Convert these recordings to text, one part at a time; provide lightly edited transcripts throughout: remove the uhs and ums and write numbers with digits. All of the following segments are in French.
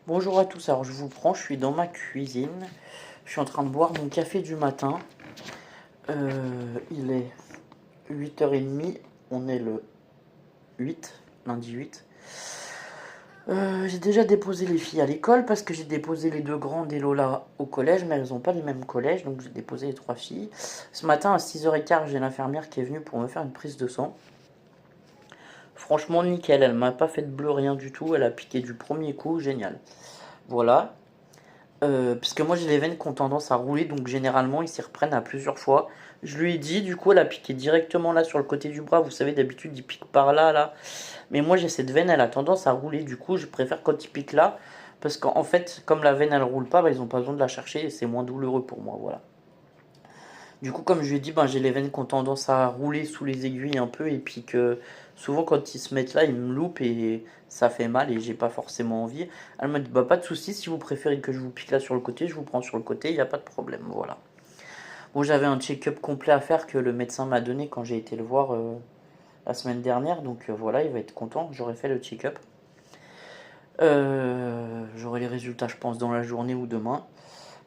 Bonjour à tous, alors je vous prends, je suis dans ma cuisine, je suis en train de boire mon café du matin. Il est 8h30, on est le 8, lundi 8. J'ai déjà déposé les filles à l'école parce que j'ai déposé les deux grandes et Lola au collège, mais elles n'ont pas le même collège, donc j'ai déposé les trois filles. Ce matin à 6h15, j'ai l'infirmière qui est venue pour me faire une prise de sang. Franchement nickel, elle m'a pas fait de bleu, rien du tout, elle a piqué du premier coup, génial. Voilà. Puisque moi j'ai les veines qui ont tendance à rouler, donc généralement ils s'y reprennent à plusieurs fois. Je lui ai dit, du coup elle a piqué directement là sur le côté du bras, vous savez d'habitude il pique par là, là. Mais moi j'ai cette veine, elle a tendance à rouler, du coup je préfère quand il pique là, parce qu'en fait comme la veine elle roule pas, bah, ils ont pas besoin de la chercher et c'est moins douloureux pour moi, voilà. Du coup, comme je lui ai dit, ben, j'ai les veines qui ont tendance à rouler sous les aiguilles un peu, et puis que souvent quand ils se mettent là, ils me loupent et ça fait mal et j'ai pas forcément envie. Elle m'a dit, bah pas de soucis, si vous préférez que je vous pique là sur le côté, je vous prends sur le côté, il n'y a pas de problème, voilà. Bon, j'avais un check-up complet à faire que le médecin m'a donné quand j'ai été le voir la semaine dernière, donc voilà, il va être content, j'aurai fait le check-up. J'aurai les résultats, je pense, dans la journée ou demain.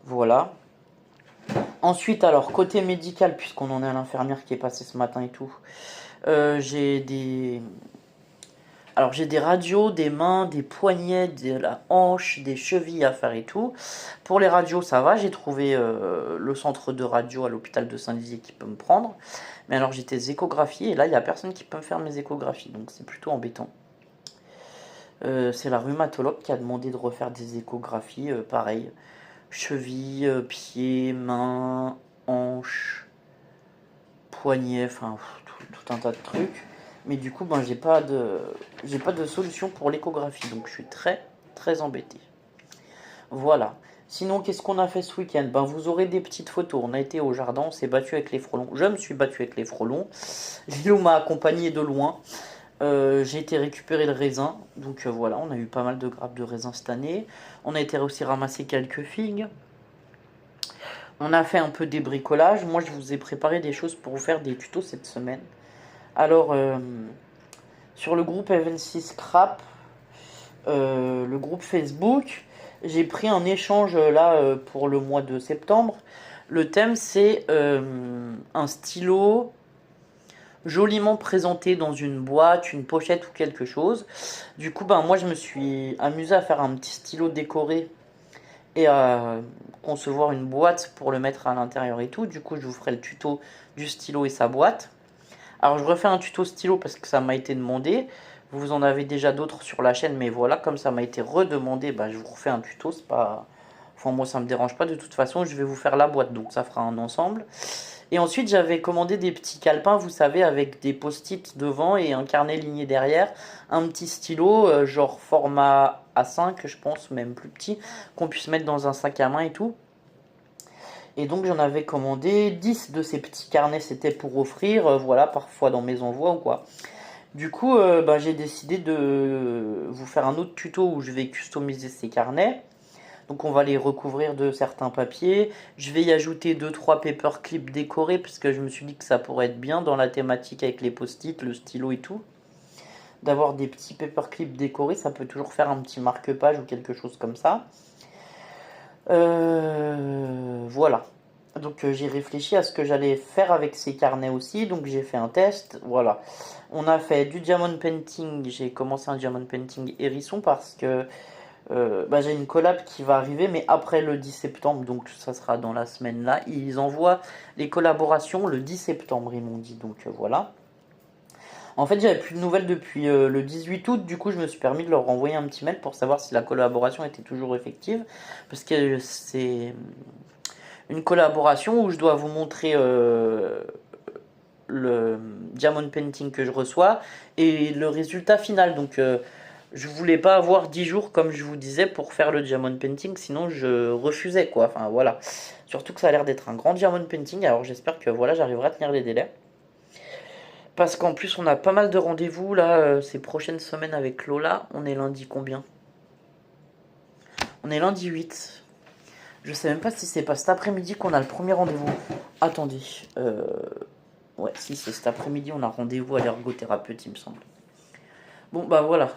Voilà. Ensuite, alors, côté médical, puisqu'on en est à l'infirmière qui est passée ce matin et tout, j'ai des... Alors j'ai des radios, des mains, des poignets, de la hanche, des chevilles à faire et tout. Pour les radios, ça va, j'ai trouvé le centre de radio à l'hôpital de Saint-Dizier qui peut me prendre. Mais alors j'étais échographié et là il n'y a personne qui peut me faire mes échographies, donc c'est plutôt embêtant. C'est la rhumatologue qui a demandé de refaire des échographies, pareil. Cheville, pieds, mains, hanches, poignets, enfin tout un tas de trucs. Mais du coup, ben, j'ai pas de solution pour l'échographie, donc je suis très très embêté. Voilà. Sinon, qu'est-ce qu'on a fait ce week-end? Ben, vous aurez des petites photos. On a été au jardin, on s'est battu avec les frelons. Je me suis battu avec les frelons. Lilo m'a accompagné de loin. J'ai été récupérer le raisin. Donc voilà, on a eu pas mal de grappes de raisin cette année. On a été aussi ramasser quelques figues. On a fait un peu des bricolages. Moi, je vous ai préparé des choses pour vous faire des tutos cette semaine. Alors, sur le groupe Evan6 Scrap, le groupe Facebook, j'ai pris un échange là pour le mois de septembre. Le thème c'est un stylo joliment présenté dans une boîte, une pochette ou quelque chose. Du coup, ben, moi je me suis amusé à faire un petit stylo décoré et à concevoir une boîte pour le mettre à l'intérieur et tout. Du coup, je vous ferai le tuto du stylo et sa boîte. Alors je refais un tuto stylo parce que ça m'a été demandé. Vous en avez déjà d'autres sur la chaîne, mais voilà, comme ça m'a été redemandé, bah, je vous refais un tuto. C'est pas... Enfin, moi ça me dérange pas de toute façon, je vais vous faire la boîte, donc ça fera un ensemble. Et ensuite j'avais commandé des petits calepins, vous savez, avec des post-it devant et un carnet ligné derrière. Un petit stylo, genre format A5, je pense, même plus petit, qu'on puisse mettre dans un sac à main et tout. Et donc j'en avais commandé 10 de ces petits carnets, c'était pour offrir, voilà, parfois dans mes envois ou quoi. Du coup, bah, j'ai décidé de vous faire un autre tuto où je vais customiser ces carnets. Donc on va les recouvrir de certains papiers. Je vais y ajouter deux trois paperclips décorés parce que je me suis dit que ça pourrait être bien dans la thématique avec les post-it, le stylo et tout. D'avoir des petits paperclips décorés, ça peut toujours faire un petit marque-page ou quelque chose comme ça. Voilà. Donc j'ai réfléchi à ce que j'allais faire avec ces carnets aussi. Donc j'ai fait un test. Voilà. On a fait du diamond painting. J'ai commencé un diamond painting hérisson parce que bah, j'ai une collab qui va arriver, mais après le 10 septembre. Donc ça sera dans la semaine là. Ils envoient les collaborations le 10 septembre, ils m'ont dit. Donc voilà. En fait, j'avais plus de nouvelles depuis le 18 août, du coup, je me suis permis de leur renvoyer un petit mail pour savoir si la collaboration était toujours effective. Parce que c'est une collaboration où je dois vous montrer le diamond painting que je reçois et le résultat final. Donc, je voulais pas avoir 10 jours, comme je vous disais, pour faire le diamond painting, sinon je refusais quoi. Enfin, voilà. Surtout que ça a l'air d'être un grand diamond painting, alors j'espère que voilà, j'arriverai à tenir les délais. Parce qu'en plus, on a pas mal de rendez-vous là ces prochaines semaines avec Lola. On est lundi combien? On est lundi 8. Je sais même pas si c'est pas cet après-midi qu'on a le premier rendez-vous. Attendez. Ouais, si c'est cet après-midi, on a rendez-vous à l'ergothérapeute, il me semble. Bon, bah voilà.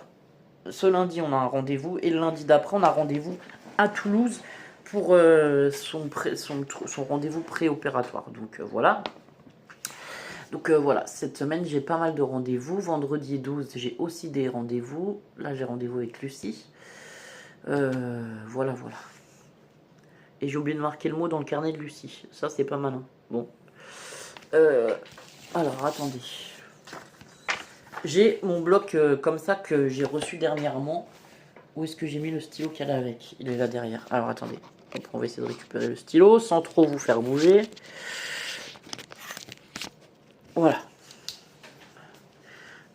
ce lundi, on a un rendez-vous. Et le lundi d'après, on a rendez-vous à Toulouse pour son rendez-vous préopératoire. Donc voilà. Donc voilà, cette semaine, j'ai pas mal de rendez-vous. Vendredi 12, j'ai aussi des rendez-vous. Là, j'ai rendez-vous avec Lucie. Voilà. Et j'ai oublié de marquer le mot dans le carnet de Lucie. Ça, c'est pas malin. Bon. Alors, attendez. J'ai mon bloc comme ça que j'ai reçu dernièrement. Où est-ce que j'ai mis le stylo qu'il y a là avec? Il est là derrière. Alors, attendez. On va essayer de récupérer le stylo sans trop vous faire bouger. Voilà.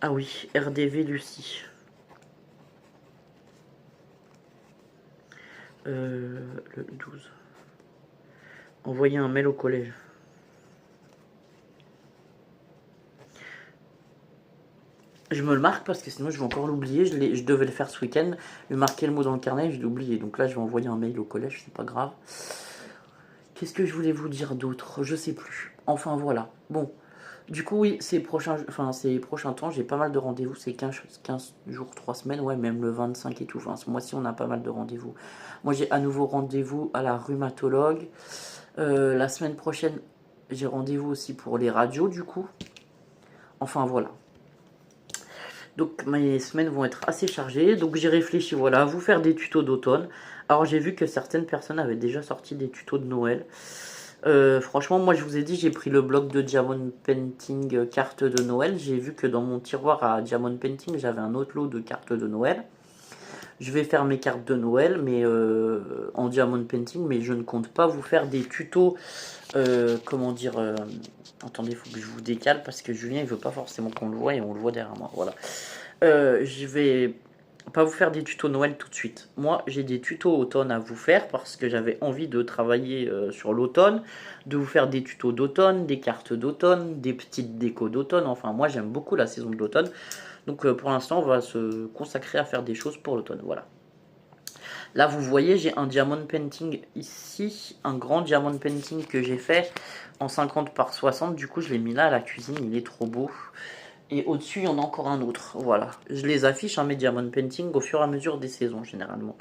Ah oui, RDV Lucie. Le 12. Envoyer un mail au collège. Je me le marque parce que sinon je vais encore l'oublier. Je devais le faire ce week-end. Lui marquer le mot dans le carnet, je l'ai oublié. Donc là, je vais envoyer un mail au collège, c'est pas grave. Qu'est-ce que je voulais vous dire d'autre? Je sais plus. Enfin voilà. Bon. Du coup, oui, ces prochains temps, j'ai pas mal de rendez-vous. C'est 15 jours, 3 semaines. Ouais, même le 25 et tout. Enfin, ce mois-ci, on a pas mal de rendez-vous. Moi, j'ai à nouveau rendez-vous à la rhumatologue. La semaine prochaine, j'ai rendez-vous aussi pour les radios, du coup. Enfin, voilà. Donc mes semaines vont être assez chargées. Donc j'ai réfléchi, voilà, à vous faire des tutos d'automne. Alors j'ai vu que certaines personnes avaient déjà sorti des tutos de Noël. Franchement, moi je vous ai dit, j'ai pris le bloc de Diamond Painting cartes de Noël. J'ai vu que dans mon tiroir à Diamond Painting, j'avais un autre lot de cartes de Noël. Je vais faire mes cartes de Noël, mais en Diamond Painting, mais je ne compte pas vous faire des tutos, comment dire... attendez, il faut que je vous décale parce que Julien il veut pas forcément qu'on le voie et on le voit derrière moi. Voilà. Je vais pas vous faire des tutos Noël tout de suite. Moi, j'ai des tutos automne à vous faire parce que j'avais envie de travailler sur l'automne, de vous faire des tutos d'automne, des cartes d'automne, des petites décos d'automne. Enfin, moi, j'aime beaucoup la saison de l'automne. Donc, pour l'instant, on va se consacrer à faire des choses pour l'automne. Voilà. Là, vous voyez, j'ai un diamond painting ici, un grand diamond painting que j'ai fait en 50 par 60. Du coup, je l'ai mis là à la cuisine, il est trop beau. Et au-dessus, il y en a encore un autre. Voilà. Je les affiche, mes diamond painting, au fur et à mesure des saisons, généralement.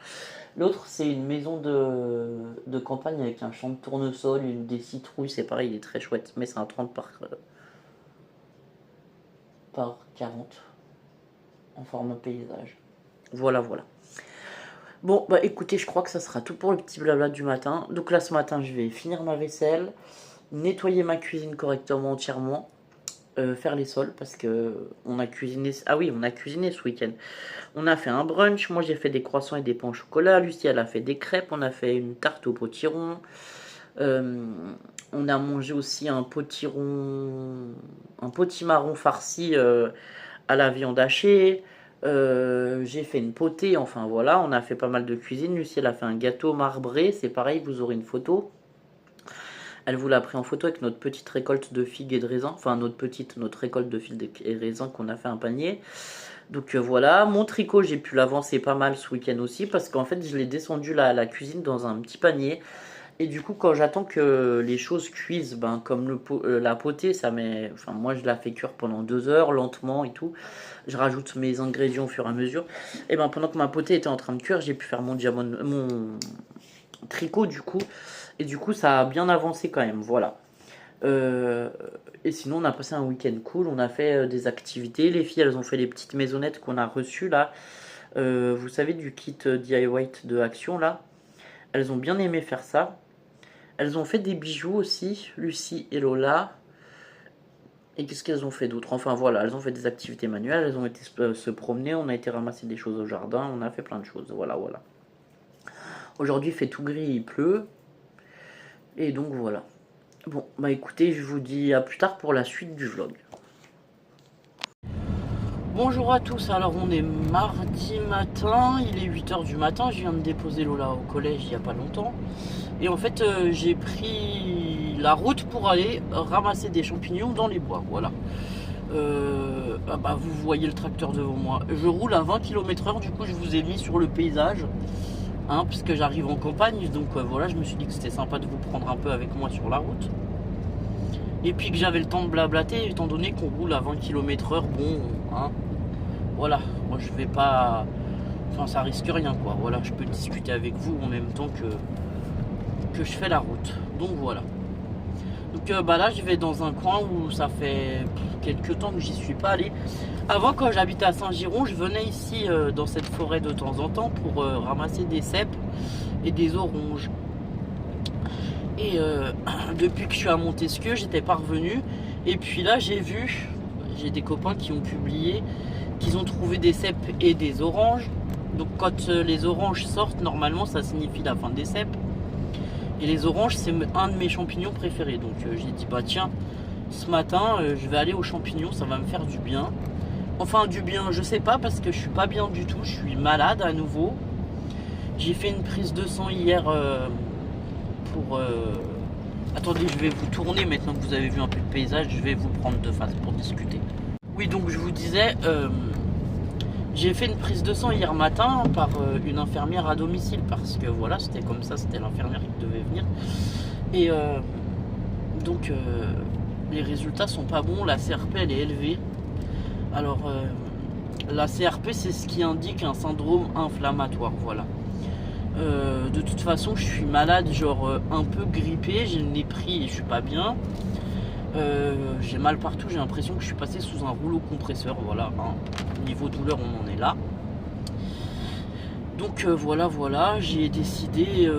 L'autre, c'est une maison de campagne avec un champ de tournesol, des citrouilles. C'est pareil, il est très chouette. Mais c'est un 30 par 40 en format paysage. Voilà. Bon, bah écoutez, je crois que ça sera tout pour le petit blabla du matin. Donc là, ce matin, je vais finir ma vaisselle, nettoyer ma cuisine correctement entièrement, faire les sols parce que on a cuisiné. Ah oui, on a cuisiné ce week-end. On a fait un brunch. Moi, j'ai fait des croissants et des pains au chocolat. Lucie, elle a fait des crêpes. On a fait une tarte au potiron. On a mangé aussi un potimarron farci à la viande hachée. J'ai fait une potée, enfin voilà, on a fait pas mal de cuisine. Lucie, elle a fait un gâteau marbré, c'est pareil, vous aurez une photo. Elle vous l'a pris en photo avec notre petite récolte de figues et de raisins, enfin notre récolte de figues et raisins qu'on a fait un panier. Donc voilà, mon tricot, j'ai pu l'avancer pas mal ce week-end aussi parce qu'en fait, je l'ai descendu là à la cuisine dans un petit panier. Et du coup, quand j'attends que les choses cuisent, ben, comme la potée, ça met. Enfin, moi, je la fais cuire pendant 2 heures, lentement et tout. Je rajoute mes ingrédients au fur et à mesure. Et ben, pendant que ma potée était en train de cuire, j'ai pu faire mon tricot, du coup. Et du coup, ça a bien avancé quand même. Voilà. Et sinon, on a passé un week-end cool. On a fait des activités. Les filles, elles ont fait les petites maisonnettes qu'on a reçues là. Vous savez, du kit DIY de Action là. Elles ont bien aimé faire ça. Elles ont fait des bijoux aussi, Lucie et Lola. Et qu'est-ce qu'elles ont fait d'autre? Enfin voilà, elles ont fait des activités manuelles, elles ont été se promener, on a été ramasser des choses au jardin, on a fait plein de choses. Voilà. Aujourd'hui, il fait tout gris, il pleut. Et donc voilà. Bon, bah écoutez, je vous dis à plus tard pour la suite du vlog. Bonjour à tous, alors on est mardi matin, il est 8h du matin, je viens de déposer Lola au collège il n'y a pas longtemps. Et en fait, j'ai pris la route pour aller ramasser des champignons dans les bois, voilà. Vous voyez le tracteur devant moi. Je roule à 20 km/h, du coup je vous ai mis sur le paysage, puisque j'arrive en campagne, donc voilà, je me suis dit que c'était sympa de vous prendre un peu avec moi sur la route. Et puis que j'avais le temps de blablater, étant donné qu'on roule à 20 km/h, bon, voilà, moi je vais pas Enfin, ça risque rien, quoi. Voilà, je peux discuter avec vous en même temps que je fais la route. Donc voilà. Donc là, je vais dans un coin où ça fait quelques temps que j'y suis pas allé. Avant, quand j'habitais à Saint-Giron, je venais ici dans cette forêt de temps en temps pour ramasser des cèpes et des oranges. Et depuis que je suis à Montesquieu, j'étais pas revenu. Et puis là, j'ai des copains qui ont publié qu'ils ont trouvé des cèpes et des oranges. Donc quand les oranges sortent, normalement, ça signifie la fin des cèpes. Et les oranges, c'est un de mes champignons préférés. Donc j'ai dit, bah tiens, ce matin, je vais aller aux champignons, ça va me faire du bien. Enfin, du bien, je sais pas, parce que je suis pas bien du tout. Je suis malade à nouveau. J'ai fait une prise de sang hier pour... Attendez, je vais vous tourner maintenant que vous avez vu un peu de paysage. Je vais vous prendre de face pour discuter. Oui, donc je vous disais... j'ai fait une prise de sang hier matin par une infirmière à domicile parce que voilà, c'était comme ça, c'était l'infirmière qui devait venir. Et donc les résultats sont pas bons, la CRP elle est élevée. Alors la CRP c'est ce qui indique un syndrome inflammatoire, voilà. De toute façon je suis malade, genre un peu grippé, j'ai le nez pris et je suis pas bien. J'ai mal partout, j'ai l'impression que je suis passé sous un rouleau compresseur, voilà, hein. Niveau douleur on en est là. Donc voilà, j'ai décidé,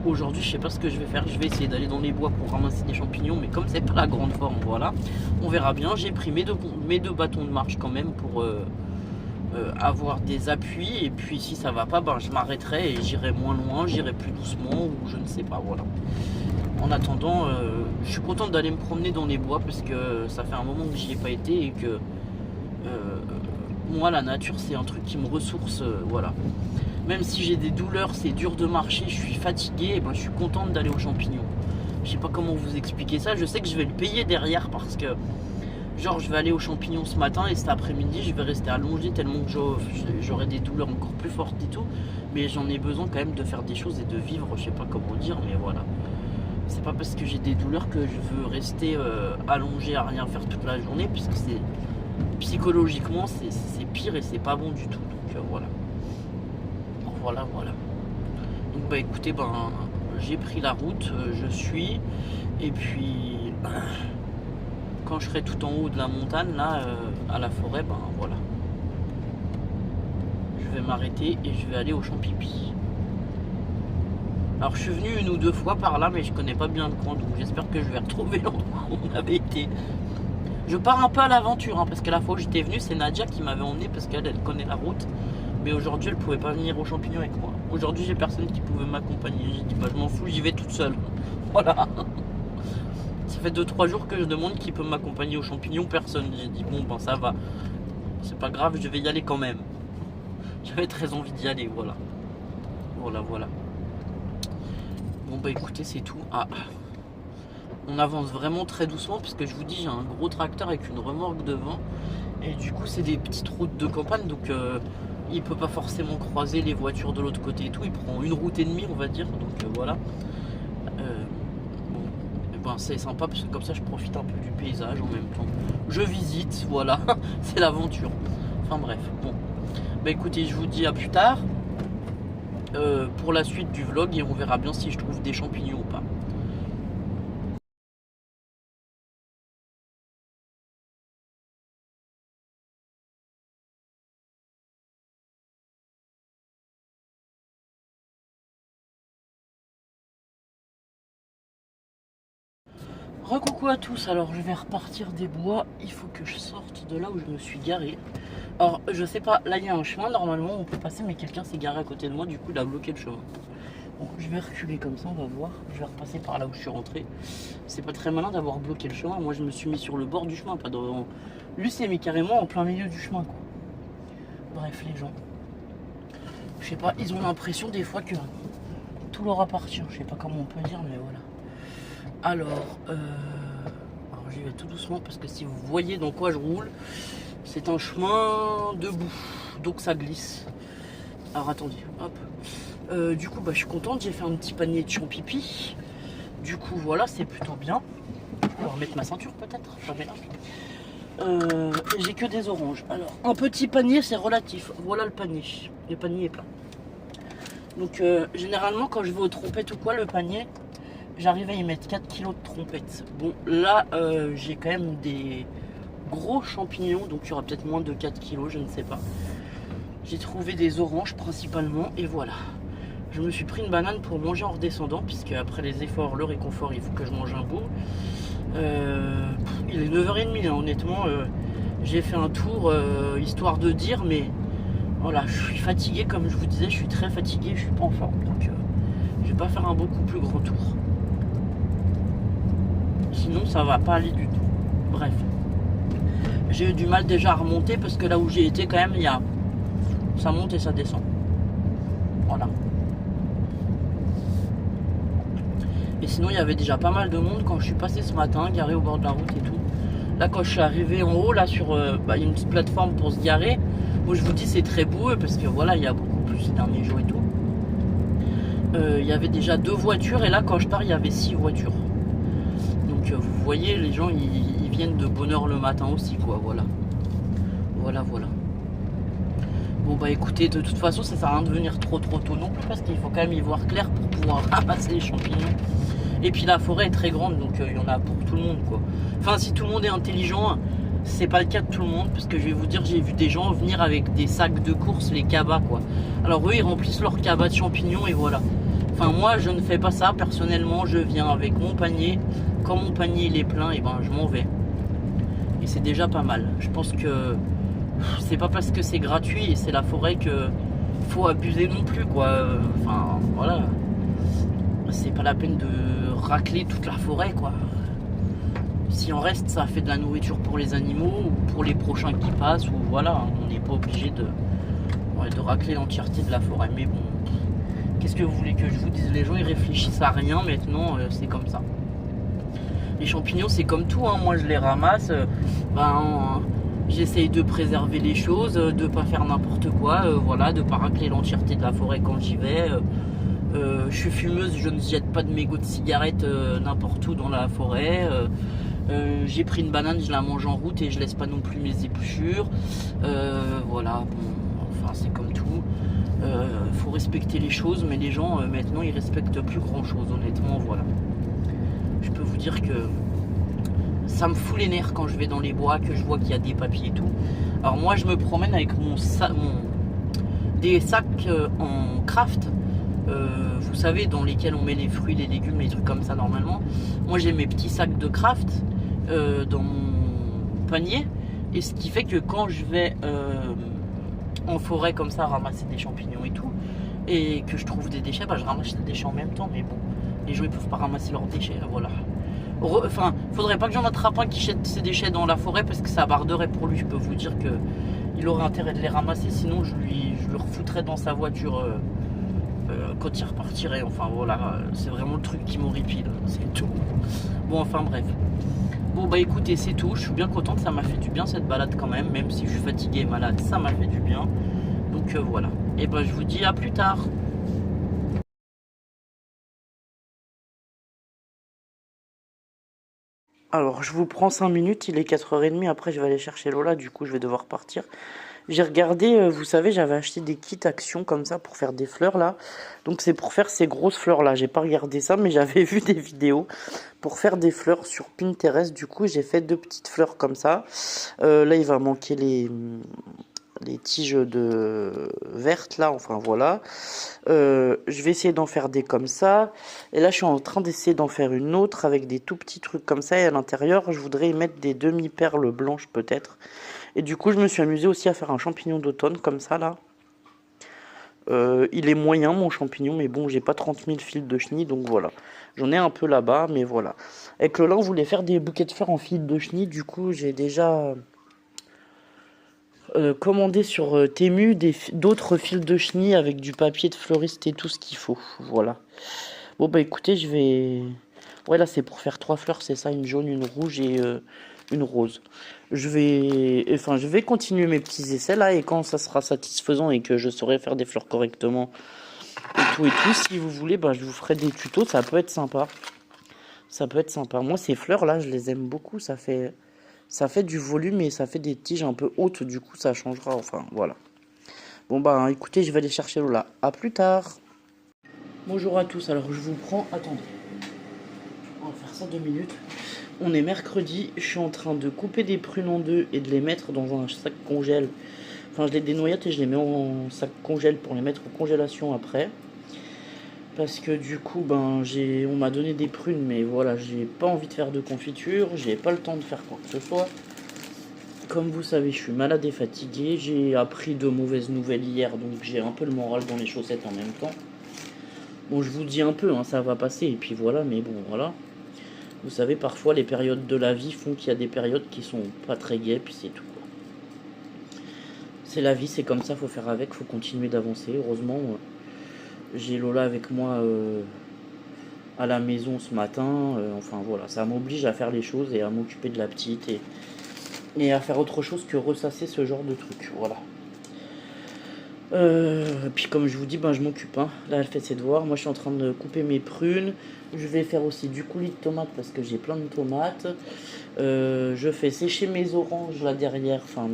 aujourd'hui je sais pas ce que je vais faire, je vais essayer d'aller dans les bois pour ramasser des champignons, mais comme c'est pas la grande forme, voilà, on verra bien. J'ai pris mes deux bâtons de marche quand même pour avoir des appuis, et puis si ça va pas, ben, je m'arrêterai et j'irai moins loin, j'irai plus doucement, ou je ne sais pas, voilà. En attendant, je suis content d'aller me promener dans les bois parce que ça fait un moment que j'y ai pas été et que moi la nature c'est un truc qui me ressource, voilà. Même si j'ai des douleurs, c'est dur de marcher, je suis fatigué, et ben, je suis contente d'aller aux champignons. Je sais pas comment vous expliquer ça, je sais que je vais le payer derrière parce que genre je vais aller aux champignons ce matin et cet après-midi je vais rester allongé tellement que j'aurai des douleurs encore plus fortes et tout. Mais j'en ai besoin quand même de faire des choses et de vivre, je sais pas comment dire, mais voilà. C'est pas parce que j'ai des douleurs que je veux rester allongé à rien faire toute la journée, puisque c'est psychologiquement c'est pire et c'est pas bon du tout. Donc voilà. Donc bah écoutez, ben j'ai pris la route, je suis, et puis quand je serai tout en haut de la montagne là, à la forêt, ben voilà. Je vais m'arrêter et je vais aller au Champipi. Alors je suis venu une ou deux fois par là, mais je connais pas bien le coin, donc j'espère que je vais retrouver l'endroit où on avait été. Je pars un peu à l'aventure, hein, parce que la fois où j'étais venu, c'est Nadia qui m'avait emmené parce qu'elle connaît la route. Mais aujourd'hui, elle pouvait pas venir aux champignons avec moi. Aujourd'hui, j'ai personne qui pouvait m'accompagner. J'ai dit, bah je m'en fous, j'y vais toute seule. Voilà. Ça fait 2-3 jours que je demande qui peut m'accompagner aux champignons, personne. J'ai dit, bon ben ça va. C'est pas grave, je vais y aller quand même. J'avais très envie d'y aller, voilà. Voilà. Bon bah écoutez, c'est tout. Ah, on avance vraiment très doucement parce que je vous dis, j'ai un gros tracteur avec une remorque devant. Et du coup, c'est des petites routes de campagne, donc il peut pas forcément croiser les voitures de l'autre côté et tout. Il prend une route et demie, on va dire. Donc voilà. Bon, et ben c'est sympa parce que comme ça, je profite un peu du paysage en même temps. Je visite, voilà. C'est l'aventure. Enfin bref, bon. Bah écoutez, je vous dis à plus tard. Pour la suite du vlog et on verra bien si je trouve des champignons ou pas. Recoucou à tous, alors je vais repartir des bois, il faut que je sorte de là où je me suis garé. Alors je sais pas, là il y a un chemin, normalement on peut passer, mais quelqu'un s'est garé à côté de moi, du coup il a bloqué le chemin. Bon, je vais reculer comme ça, on va voir, je vais repasser par là où je suis rentré. C'est pas très malin d'avoir bloqué le chemin, moi je me suis mis sur le bord du chemin, pas devant. Lui s'est mis carrément en plein milieu du chemin quoi. Bref les gens, je sais pas, ils ont l'impression des fois que tout leur appartient, je sais pas comment on peut dire, mais voilà. Alors j'y vais tout doucement parce que si vous voyez dans quoi je roule, c'est un chemin debout, donc ça glisse. Alors attendez, hop. Du coup, bah, je suis contente, j'ai fait un petit panier de champipi. Du coup, voilà, c'est plutôt bien. Je vais remettre ma ceinture peut-être, Et j'ai que des oranges. Alors, un petit panier, c'est relatif. Voilà le panier. Le panier est plein. Donc, généralement, quand je vais aux trompettes ou quoi, le panier, j'arrive à y mettre 4 kilos de trompettes. Bon, là, j'ai quand même des gros champignons. Donc, il y aura peut-être moins de 4 kilos, je ne sais pas. J'ai trouvé des oranges principalement. Et voilà. Je me suis pris une banane pour manger en redescendant. Puisque après les efforts, le réconfort, il faut que je mange un bout. Il est 9h30, hein, honnêtement. J'ai fait un tour histoire de dire, mais voilà, je suis fatigué, comme je vous disais, je suis très fatigué, je suis pas en forme, donc je vais pas faire un beaucoup plus grand tour. Sinon, ça va pas aller du tout. Bref, j'ai eu du mal déjà à remonter parce que là où j'ai été, quand même, ça monte et ça descend. Voilà. Et sinon, il y avait déjà pas mal de monde quand je suis passé ce matin, garé au bord de la route et tout. Là, quand je suis arrivé en haut, là, sur une petite plateforme pour se garer, où je vous dis, c'est très beau parce que voilà, il y a beaucoup plus ces derniers jours et tout. Il y avait déjà 2 voitures et là, quand je pars, il y avait 6 voitures. Donc, vous voyez, les gens, ils viennent de bonne heure le matin aussi, quoi. Voilà. Voilà, voilà. Bon, bah écoutez, de toute façon, ça sert à rien de venir trop tôt non plus parce qu'il faut quand même y voir clair pour pouvoir ramasser les champignons. Et puis la forêt est très grande, donc il y en a pour tout le monde, quoi. Enfin, si tout le monde est intelligent, c'est pas le cas de tout le monde, parce que je vais vous dire, j'ai vu des gens venir avec des sacs de course, les cabas, quoi. Alors eux, ils remplissent leur cabas de champignons et voilà. Enfin, moi, je ne fais pas ça. Personnellement, je viens avec mon panier. Quand mon panier il est plein, et ben je m'en vais. Et c'est déjà pas mal. Je pense que c'est pas parce que c'est gratuit et c'est la forêt que faut abuser non plus, quoi. Enfin, voilà. C'est pas la peine de racler toute la forêt, quoi. Si on reste, ça fait de la nourriture pour les animaux ou pour les prochains qui passent, ou voilà, on n'est pas obligé de racler l'entièreté de la forêt. Mais bon, qu'est-ce que vous voulez que je vous dise? Les gens, ils réfléchissent à rien maintenant, c'est comme ça. Les champignons, c'est comme tout, hein. Moi je les ramasse, j'essaye de préserver les choses, de pas faire n'importe quoi, voilà, de pas racler l'entièreté de la forêt quand j'y vais. Je suis fumeuse, je ne jette pas de mégots de cigarettes n'importe où dans la forêt. J'ai pris une banane, je la mange en route et je laisse pas non plus mes épluchures. Voilà, bon, enfin c'est comme tout. Faut respecter les choses, mais les gens maintenant ils respectent plus grand chose, honnêtement, voilà. Je peux vous dire que ça me fout les nerfs quand je vais dans les bois, que je vois qu'il y a des papiers et tout. Alors moi je me promène avec des sacs en craft. Vous savez, dans lesquels on met les fruits, les légumes, les trucs comme ça normalement. Moi j'ai mes petits sacs de craft dans mon panier, et ce qui fait que quand je vais en forêt comme ça ramasser des champignons et tout, et que je trouve des déchets, bah, je ramasse les déchets en même temps. Mais bon, les gens ils peuvent pas ramasser leurs déchets, voilà. Enfin, faudrait pas que j'en attrape un qui jette ses déchets dans la forêt parce que ça barderait pour lui. Je peux vous dire que il aurait intérêt de les ramasser, sinon je le refoutrais dans sa voiture quand il repartirait. Enfin voilà, c'est vraiment le truc qui m'horripile, c'est tout. Bon, enfin bref. Bon bah écoutez, c'est tout. Je suis bien contente, ça m'a fait du bien cette balade quand même. Même si je suis fatigué et malade, ça m'a fait du bien. Donc voilà. Et bah je vous dis à plus tard. Alors je vous prends 5 minutes, il est 4h30, après je vais aller chercher Lola, du coup je vais devoir partir. J'ai regardé, vous savez, j'avais acheté des kits Action comme ça pour faire des fleurs là. Donc c'est pour faire ces grosses fleurs là. J'ai pas regardé ça, mais j'avais vu des vidéos pour faire des fleurs sur Pinterest. Du coup, j'ai fait 2 petites fleurs comme ça. Là, il va manquer les tiges de vertes là. Enfin voilà. Je vais essayer d'en faire des comme ça. Et là, je suis en train d'essayer d'en faire une autre avec des tout petits trucs comme ça. Et à l'intérieur, je voudrais y mettre des demi-perles blanches peut-être. Et du coup, je me suis amusé aussi à faire un champignon d'automne, comme ça, là. Il est moyen, mon champignon, mais bon, j'ai pas 30 000 fils de chenilles, donc voilà. J'en ai un peu là-bas, mais voilà. Avec Lola, on voulait faire des bouquets de fleurs en fils de chenilles. Du coup, j'ai déjà commandé sur Temu d'autres fils de chenilles avec du papier de fleuriste et tout ce qu'il faut. Voilà. Bon, bah écoutez, je vais... Ouais, là, c'est pour faire 3 fleurs, c'est ça, une jaune, une rouge et une rose. Je vais continuer mes petits essais là, et quand ça sera satisfaisant et que je saurai faire des fleurs correctement et tout, si vous voulez, bah, je vous ferai des tutos, ça peut être sympa. Ça peut être sympa. Moi, ces fleurs là, je les aime beaucoup, ça fait Ça fait du volume et ça fait des tiges un peu hautes, du coup ça changera, enfin voilà. Bon bah écoutez, je vais aller chercher Lola. À plus tard. Bonjour à tous, alors je vous prends, attendez. On va faire ça 2 minutes. On est mercredi, je suis en train de couper des prunes en deux et de les mettre dans un sac congèle. Enfin je les dénoyate et je les mets en sac congèle pour les mettre en congélation après. Parce que du coup on m'a donné des prunes mais voilà, j'ai pas envie de faire de confiture, j'ai pas le temps de faire quoi que ce soit. Comme vous savez, je suis malade et fatigué, j'ai appris de mauvaises nouvelles hier donc j'ai un peu le moral dans les chaussettes en même temps. Bon je vous dis un peu, hein, ça va passer et puis voilà, mais bon voilà. Vous savez, parfois les périodes de la vie font qu'il y a des périodes qui sont pas très gaies, puis c'est tout quoi. C'est la vie, c'est comme ça, faut faire avec, faut continuer d'avancer. Heureusement, j'ai Lola avec moi à la maison ce matin. Enfin voilà, ça m'oblige à faire les choses et à m'occuper de la petite et à faire autre chose que ressasser ce genre de truc. Voilà. Puis comme je vous dis, je m'occupe. Hein. Là, elle fait ses devoirs. Moi, je suis en train de couper mes prunes. Je vais faire aussi du coulis de tomates parce que j'ai plein de tomates. Je fais sécher mes oranges là derrière. Enfin,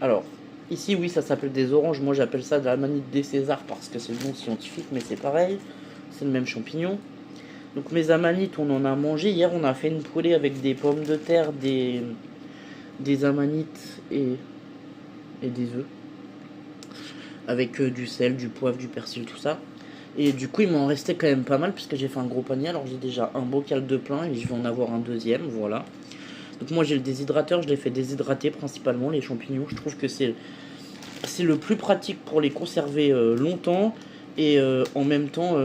alors, ici, oui, ça s'appelle des oranges. Moi, j'appelle ça de la manite des Césars parce que c'est le nom scientifique, mais c'est pareil. C'est le même champignon. Donc, mes amanites, on en a mangé. Hier, on a fait une poêlée avec des pommes de terre, des amanites et des œufs. Avec du sel, du poivre, du persil, tout ça. Et du coup, il m'en restait quand même pas mal puisque j'ai fait un gros panier. Alors, j'ai déjà un bocal de plein et je vais en avoir un deuxième. Voilà. Donc, moi, j'ai le déshydrateur. Je l'ai fait déshydrater principalement, les champignons. Je trouve que c'est le plus pratique pour les conserver longtemps. Et en même temps,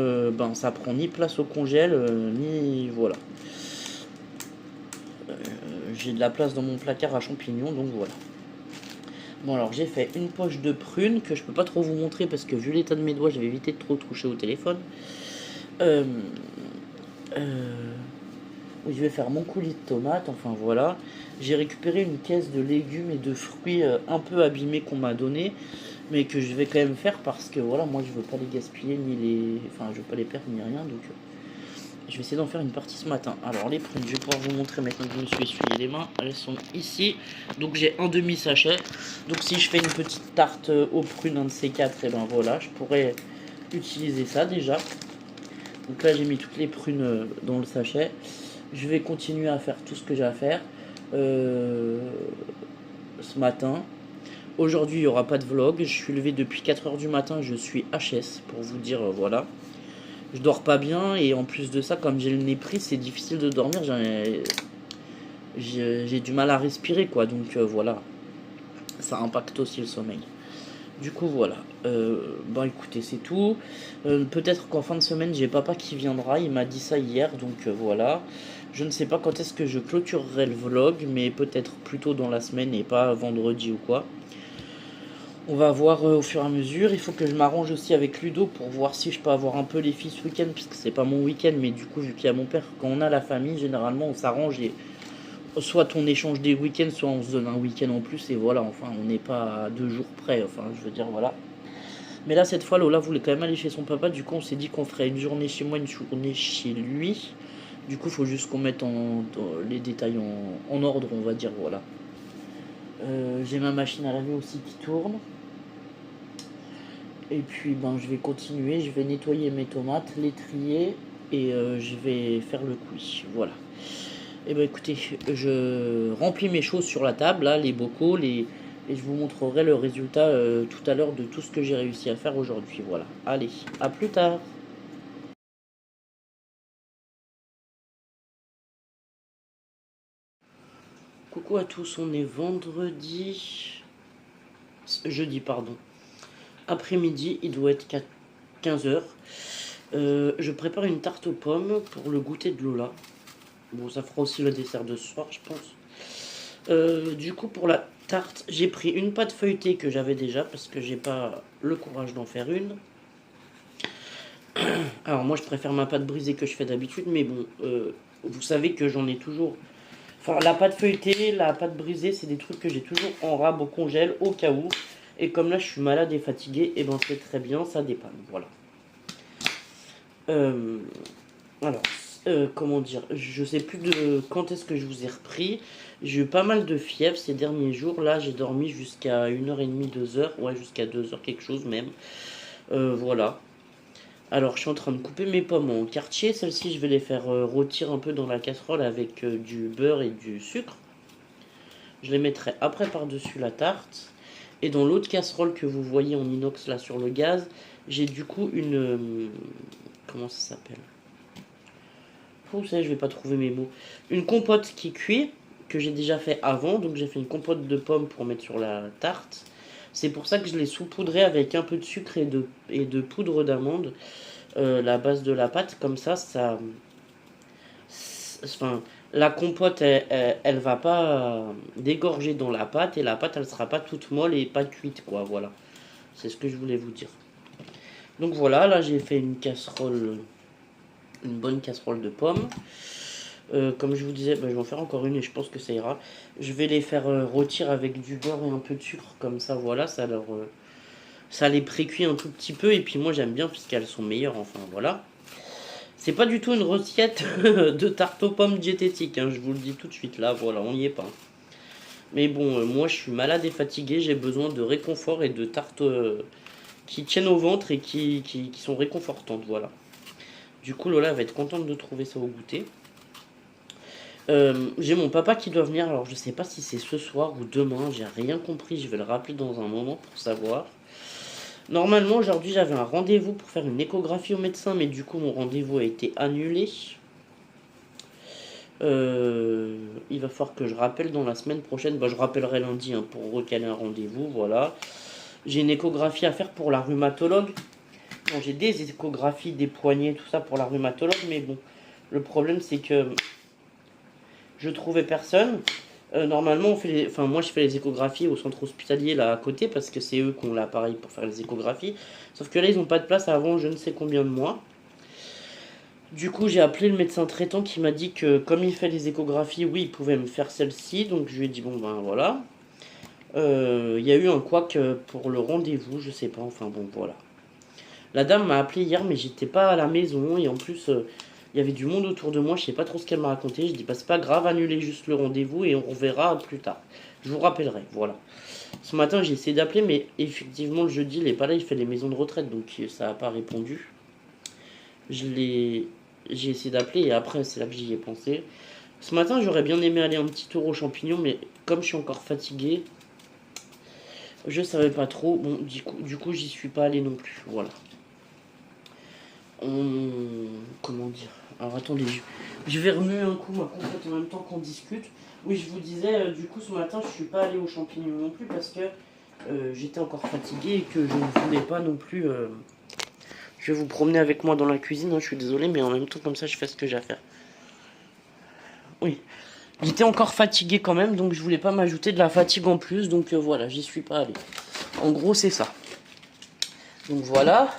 ça prend ni place au congèle, ni. Voilà. J'ai de la place dans mon placard à champignons, donc voilà. Bon alors j'ai fait une poche de prunes que je peux pas trop vous montrer parce que vu l'état de mes doigts, je vais éviter de trop toucher au téléphone. Je vais faire mon coulis de tomates, enfin voilà. J'ai récupéré une caisse de légumes et de fruits un peu abîmés qu'on m'a donné, mais que je vais quand même faire parce que voilà, moi je veux pas les gaspiller ni les, enfin je veux pas les perdre ni rien, donc je vais essayer d'en faire une partie ce matin. Alors les prunes, je vais pouvoir vous montrer maintenant que je me suis essuyé les mains. Elles sont ici. Donc j'ai un demi sachet. Donc si je fais une petite tarte aux prunes, un de ces quatre, et voilà, je pourrais utiliser ça déjà. Donc là j'ai mis toutes les prunes dans le sachet. Je vais continuer à faire tout ce que j'ai à faire ce matin. Aujourd'hui il n'y aura pas de vlog. Je suis levé depuis 4h du matin. Je suis HS pour vous dire voilà. Je dors pas bien et en plus de ça, comme j'ai le nez pris, c'est difficile de dormir. J'ai du mal à respirer quoi, donc voilà. Ça impacte aussi le sommeil. Du coup voilà. Écoutez, c'est tout. Peut-être qu'en fin de semaine, j'ai papa qui viendra. Il m'a dit ça hier, donc voilà. Je ne sais pas quand est-ce que je clôturerai le vlog, mais peut-être plutôt dans la semaine et pas vendredi ou quoi. On va voir au fur et à mesure. Il faut que je m'arrange aussi avec Ludo pour voir si je peux avoir un peu les filles ce week-end, puisque c'est pas mon week-end, mais du coup, vu qu'il y a mon père, quand on a la famille, généralement, on s'arrange et soit on échange des week-ends, soit on se donne un week-end en plus, et voilà, enfin, on n'est pas à 2 jours près, enfin, je veux dire, voilà. Mais là, cette fois, Lola voulait quand même aller chez son papa, du coup, on s'est dit qu'on ferait une journée chez moi, une journée chez lui. Du coup, il faut juste qu'on mette les détails en ordre, on va dire, voilà. J'ai ma machine à laver aussi qui tourne. Et puis je vais continuer, je vais nettoyer mes tomates, les trier et je vais faire le coulis. Voilà. Et écoutez, je remplis mes choses sur la table, là, les bocaux, et je vous montrerai le résultat tout à l'heure de tout ce que j'ai réussi à faire aujourd'hui. Voilà. Allez, à plus tard. Coucou à tous, on est jeudi pardon. Après-midi, il doit être 15h. Je prépare une tarte aux pommes pour le goûter de Lola. Bon, ça fera aussi le dessert de ce soir, je pense. Du coup, pour la tarte, j'ai pris une pâte feuilletée que j'avais déjà parce que j'ai pas le courage d'en faire une. Alors, moi, je préfère ma pâte brisée que je fais d'habitude, mais bon, vous savez que j'en ai toujours. Enfin, la pâte feuilletée, la pâte brisée, c'est des trucs que j'ai toujours en rab au congèle au cas où. Et comme là, je suis malade et fatigué, et c'est très bien, ça dépanne. Voilà. Alors, comment dire, je sais plus de quand est-ce que je vous ai repris. J'ai eu pas mal de fièvre ces derniers jours. Là, j'ai dormi jusqu'à 1h30, 2h. Ouais, jusqu'à 2h, quelque chose même. Voilà. Alors, je suis en train de couper mes pommes en quartier. Celles-ci, je vais les faire rôtir un peu dans la casserole avec du beurre et du sucre. Je les mettrai après par-dessus la tarte. Et dans l'autre casserole que vous voyez en inox là sur le gaz, j'ai du coup une... comment ça s'appelle? Vous savez, je vais pas trouver mes mots. Une compote qui cuit, que j'ai déjà fait avant. Donc j'ai fait une compote de pommes pour mettre sur la tarte. C'est pour ça que je l'ai saupoudré avec un peu de sucre et de poudre d'amande. La base de la pâte, comme ça... Enfin, la compote, elle va pas dégorger dans la pâte. Et la pâte, elle sera pas toute molle et pas cuite, quoi. Voilà. C'est ce que je voulais vous dire. Donc voilà, là j'ai fait une casserole, une bonne casserole de pommes. Comme je vous disais, je vais en faire encore une et je pense que ça ira. Je vais les faire rôtir avec du beurre et un peu de sucre, comme ça, voilà, ça les précuit un tout petit peu. Et puis moi j'aime bien puisqu'elles sont meilleures, enfin voilà. C'est pas du tout une recette de tarte aux pommes diététique, hein, je vous le dis tout de suite, là, voilà, on n'y est pas. Mais bon, moi je suis malade et fatigué, j'ai besoin de réconfort et de tartes qui tiennent au ventre et qui sont réconfortantes, voilà. Du coup, Lola va être contente de trouver ça au goûter. J'ai mon papa qui doit venir, alors je sais pas si c'est ce soir ou demain, j'ai rien compris, je vais le rappeler dans un moment pour savoir. Normalement, aujourd'hui, j'avais un rendez-vous pour faire une échographie au médecin, mais du coup, mon rendez-vous a été annulé. Il va falloir que je rappelle dans la semaine prochaine. Je rappellerai lundi hein, pour recaler un rendez-vous, voilà. J'ai une échographie à faire pour la rhumatologue. Bon, j'ai des échographies, des poignets, tout ça pour la rhumatologue, mais bon, le problème c'est que je trouvais personne. Normalement, moi je fais les échographies au centre hospitalier là à côté parce que c'est eux qui ont l'appareil pour faire les échographies. Sauf que là, ils n'ont pas de place avant je ne sais combien de mois. Du coup, j'ai appelé le médecin traitant qui m'a dit que comme il fait les échographies, oui, il pouvait me faire celle-ci. Donc je lui ai dit, bon ben voilà. Il y a eu un couac pour le rendez-vous, je sais pas, enfin bon, voilà. La dame m'a appelé hier, mais j'étais pas à la maison et en plus, il y avait du monde autour de moi, je sais pas trop ce qu'elle m'a raconté. Je dis, c'est pas grave, annulez juste le rendez-vous et on verra plus tard. Je vous rappellerai, voilà. Ce matin, j'ai essayé d'appeler, mais effectivement, le jeudi, il est pas là, il fait les maisons de retraite, donc ça a pas répondu. J'ai essayé d'appeler et après, c'est là que j'y ai pensé. Ce matin, j'aurais bien aimé aller un petit tour aux champignons, mais comme je suis encore fatigué, je savais pas trop. Bon, du coup j'y suis pas allé non plus. Voilà. Comment dire? Alors attendez, je vais remuer un coup ma compote en même temps qu'on discute. Oui, je vous disais, du coup ce matin je suis pas allé aux champignons non plus parce que j'étais encore fatigué et que je ne voulais pas non plus. Je vais vous promener avec moi dans la cuisine, hein, je suis désolé, mais en même temps comme ça je fais ce que j'ai à faire. Oui. J'étais encore fatigué quand même, donc je voulais pas m'ajouter de la fatigue en plus, donc voilà, j'y suis pas allé. En gros, c'est ça. Donc voilà.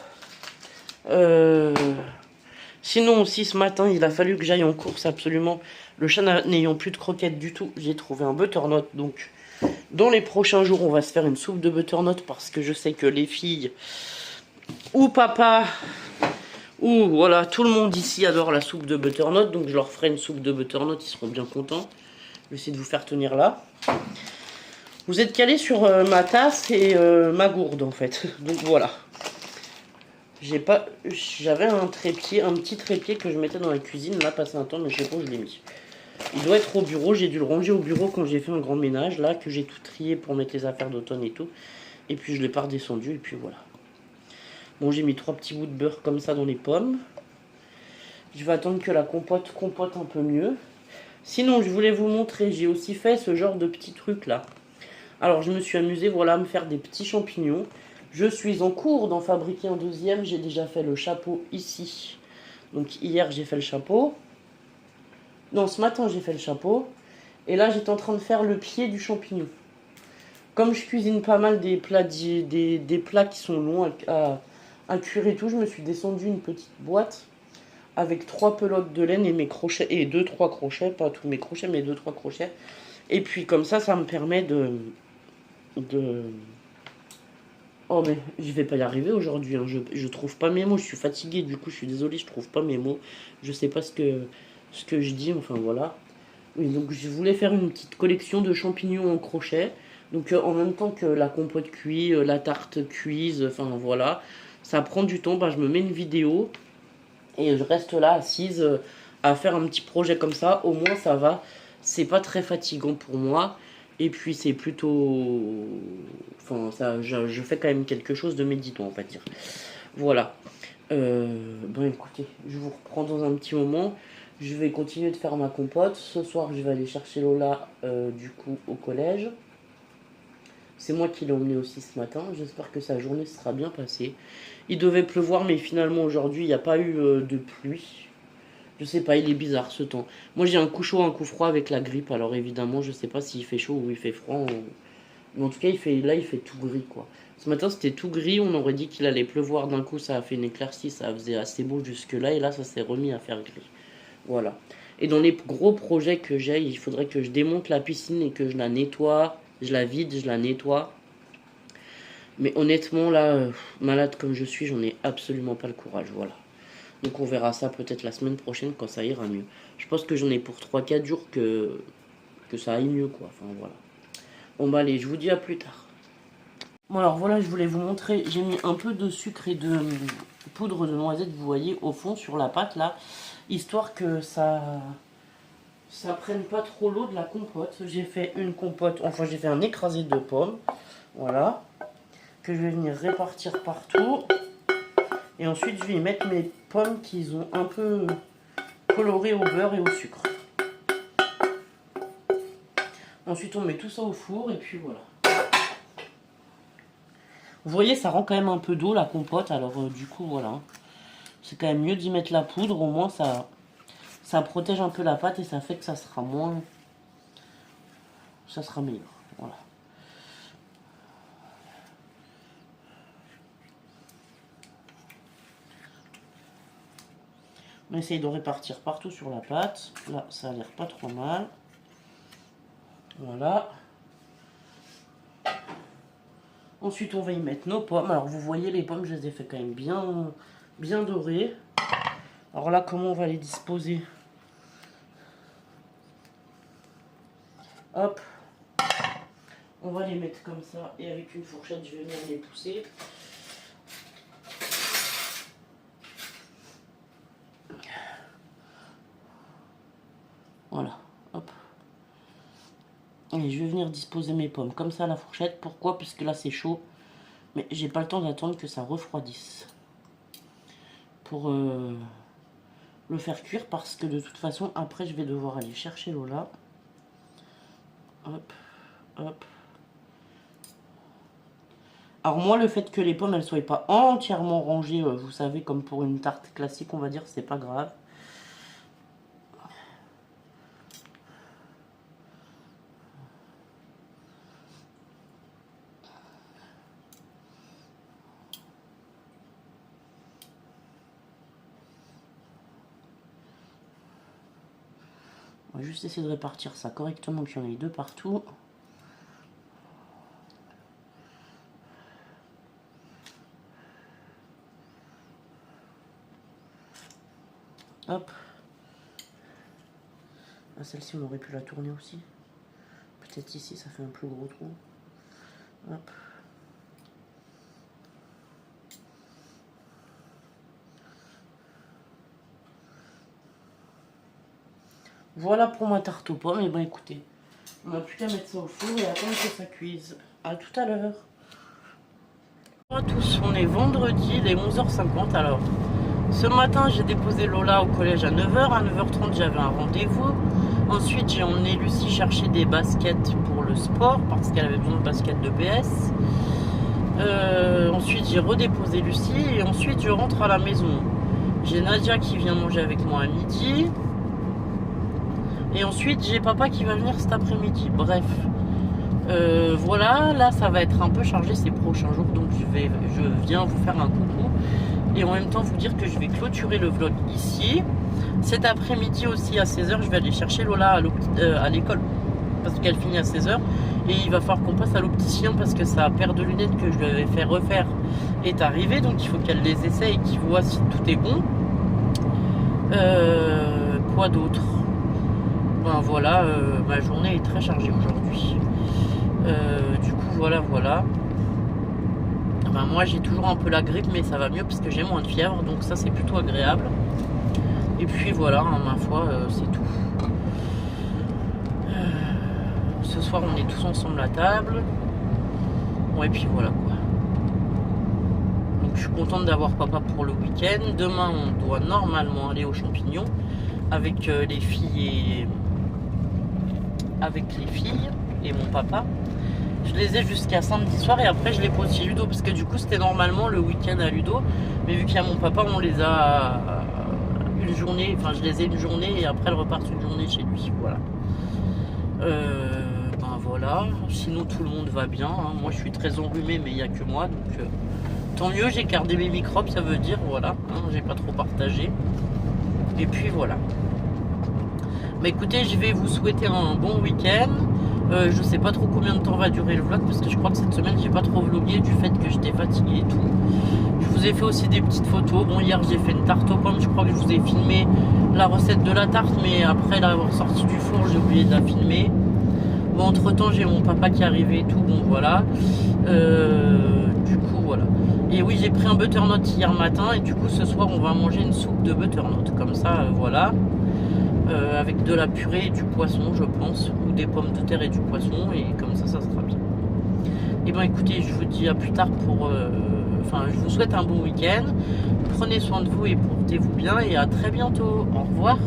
Sinon aussi ce matin, il a fallu que j'aille en course absolument. Le chat n'ayant plus de croquettes du tout, j'ai trouvé un butternut. Donc dans les prochains jours, on va se faire une soupe de butternut parce que je sais que les filles ou papa ou voilà, tout le monde ici adore la soupe de butternut. Donc je leur ferai une soupe de butternut, ils seront bien contents. Je vais essayer de vous faire tenir là. Vous êtes calés sur ma tasse et ma gourde en fait. Donc voilà. J'avais un trépied, un petit trépied que je mettais dans la cuisine, là passé un temps, mais je sais pas où je l'ai mis. Il doit être au bureau, j'ai dû le ranger au bureau quand j'ai fait un grand ménage, là, que j'ai tout trié pour mettre les affaires d'automne et tout. Et puis je l'ai pas redescendu, et puis voilà. Bon, j'ai mis 3 petits bouts de beurre comme ça dans les pommes. Je vais attendre que la compote compote un peu mieux. Sinon, je voulais vous montrer, j'ai aussi fait ce genre de petits trucs là. Alors, je me suis amusée, voilà, à me faire des petits champignons. Je suis en cours d'en fabriquer un deuxième. J'ai déjà fait le chapeau ici. Donc hier, j'ai fait le chapeau. Non, ce matin, j'ai fait le chapeau. Et là, j'étais en train de faire le pied du champignon. Comme je cuisine pas mal des plats, des plats qui sont longs à cuire et tout, je me suis descendu une petite boîte avec 3 pelotes de laine et mes crochets. Et 2-3 crochets, pas tous mes crochets, mais 2-3 crochets. Et puis comme ça me permet de Oh mais je vais pas y arriver aujourd'hui, hein. Je trouve pas mes mots, je suis fatigué, du coup je suis désolé, je trouve pas mes mots. Je sais pas ce que je dis, enfin voilà. Oui, donc je voulais faire une petite collection de champignons en crochet. Donc en même temps que la compote cuit, la tarte cuise, enfin voilà. Ça prend du temps, bah, je me mets une vidéo et je reste là assise à faire un petit projet comme ça. Au moins ça va, c'est pas très fatigant pour moi. Et puis c'est plutôt... Enfin, ça, je fais quand même quelque chose de méditant, on va dire. Voilà. Bon écoutez, je vous reprends dans un petit moment. Je vais continuer de faire ma compote. Ce soir, je vais aller chercher Lola du coup au collège. C'est moi qui l'ai emmené aussi ce matin. J'espère que sa journée sera bien passée. Il devait pleuvoir, mais finalement aujourd'hui, il n'y a pas eu de pluie. Je sais pas, il est bizarre ce temps. Moi, j'ai un coup chaud, un coup froid avec la grippe. Alors évidemment, je sais pas s'il fait chaud ou il fait froid. Mais en tout cas, là, il fait tout gris, quoi. Ce matin, c'était tout gris. On aurait dit qu'il allait pleuvoir. D'un coup, ça a fait une éclaircie. Ça faisait assez beau jusque-là. Et là, ça s'est remis à faire gris. Voilà. Et dans les gros projets que j'ai, il faudrait que je démonte la piscine et que je la nettoie. Je la vide, je la nettoie. Mais honnêtement, là, malade comme je suis, j'en ai absolument pas le courage. Voilà. Donc on verra ça peut-être la semaine prochaine quand ça ira mieux. Je pense que j'en ai pour 3-4 jours que ça aille mieux, quoi. Enfin, voilà. Bon, bah allez, je vous dis à plus tard. Bon, alors voilà, je voulais vous montrer. J'ai mis un peu de sucre et de poudre de noisette, vous voyez, au fond sur la pâte, là. Histoire que ça prenne pas trop l'eau de la compote. J'ai fait une compote, enfin j'ai fait un écrasé de pommes, voilà, que je vais venir répartir partout. Et ensuite je vais y mettre mes pommes qu'ils ont un peu colorées au beurre et au sucre. Ensuite on met tout ça au four et puis voilà. Vous voyez, ça rend quand même un peu d'eau la compote, alors du coup voilà. C'est quand même mieux d'y mettre la poudre, au moins ça protège un peu la pâte et ça fait que ça sera moins... Ça sera meilleur, voilà. On essaye de répartir partout sur la pâte. Là, ça a l'air pas trop mal. Voilà. Ensuite, on va y mettre nos pommes. Alors, vous voyez, les pommes, je les ai fait quand même bien dorées. Alors là, comment on va les disposer? Hop. On va les mettre comme ça. Et avec une fourchette, je vais venir les pousser. Voilà. Hop. Et je vais venir disposer mes pommes comme ça à la fourchette. Pourquoi? Parce que là, c'est chaud. Mais j'ai pas le temps d'attendre que ça refroidisse. Pour le faire cuire. Parce que de toute façon, après, je vais devoir aller chercher Lola. Hop. Hop. Alors moi, le fait que les pommes, elles soient pas entièrement rangées, vous savez, comme pour une tarte classique, on va dire, c'est pas grave. On va juste essayer de répartir ça correctement, qu'il y en ait deux partout. Hop. Ah, celle-ci, on aurait pu la tourner aussi. Peut-être ici, ça fait un plus gros trou. Hop. Voilà pour ma tarte aux pommes. Et ben écoutez, on n'a plus qu'à mettre ça au four et attendre que ça cuise. À tout à l'heure. Bonjour à tous, on est vendredi, il est 11h50. Alors, ce matin, j'ai déposé Lola au collège à 9h. À 9h30, j'avais un rendez-vous. Ensuite, j'ai emmené Lucie chercher des baskets pour le sport parce qu'elle avait besoin de baskets de PS. Ensuite, j'ai redéposé Lucie et ensuite, je rentre à la maison. J'ai Nadia qui vient manger avec moi à midi. Et ensuite, j'ai papa qui va venir cet après-midi. Bref. Voilà, là ça va être un peu chargé ces prochains jours, donc je viens vous faire un coucou et en même temps vous dire que je vais clôturer le vlog ici. Cet après-midi aussi à 16h, je vais aller chercher Lola à l'école parce qu'elle finit à 16h. Et il va falloir qu'on passe à l'opticien parce que sa paire de lunettes que je lui avais fait refaire est arrivée. Donc il faut qu'elle les essaye et qu'il voit si tout est bon. Quoi d'autre? Ben voilà, ma journée est très chargée aujourd'hui. Du coup, voilà. Ben, moi, j'ai toujours un peu la grippe, mais ça va mieux parce que j'ai moins de fièvre. Donc ça, c'est plutôt agréable. Et puis voilà, hein, ma foi, c'est tout. Ce soir, on est tous ensemble à table. Bon, et puis voilà quoi. Donc je suis contente d'avoir papa pour le week-end. Demain, on doit normalement aller aux champignons avec les filles et mon papa. Je les ai jusqu'à samedi soir et après je les pose chez Ludo parce que du coup c'était normalement le week-end à Ludo, mais vu qu'il y a mon papa, on les a une journée, enfin je les ai une journée et après elles repartent une journée chez lui. Voilà. Ben voilà. Sinon tout le monde va bien. Hein. Moi je suis très enrhumé, mais il n'y a que moi, donc tant mieux. J'ai gardé mes microbes, ça veut dire voilà. Hein, j'ai pas trop partagé. Et puis voilà. Bah écoutez, je vais vous souhaiter un bon week-end. Je sais pas trop combien de temps va durer le vlog parce que je crois que cette semaine j'ai pas trop vlogué du fait que j'étais fatigué et tout. Je vous ai fait aussi des petites photos. Bon, hier j'ai fait une tarte aux pommes. Je crois que je vous ai filmé la recette de la tarte, mais après l'avoir sortie du four, j'ai oublié de la filmer. Bon, entre temps j'ai mon papa qui est arrivé et tout. Bon voilà. Du coup voilà. Et oui, j'ai pris un butternut hier matin et du coup ce soir on va manger une soupe de butternut. Comme ça, voilà. Avec de la purée et du poisson, je pense, ou des pommes de terre et du poisson, et comme ça sera bien. Et ben écoutez, je vous dis à plus tard je vous souhaite un bon week-end. Prenez soin de vous et portez-vous bien, et à très bientôt. Au revoir.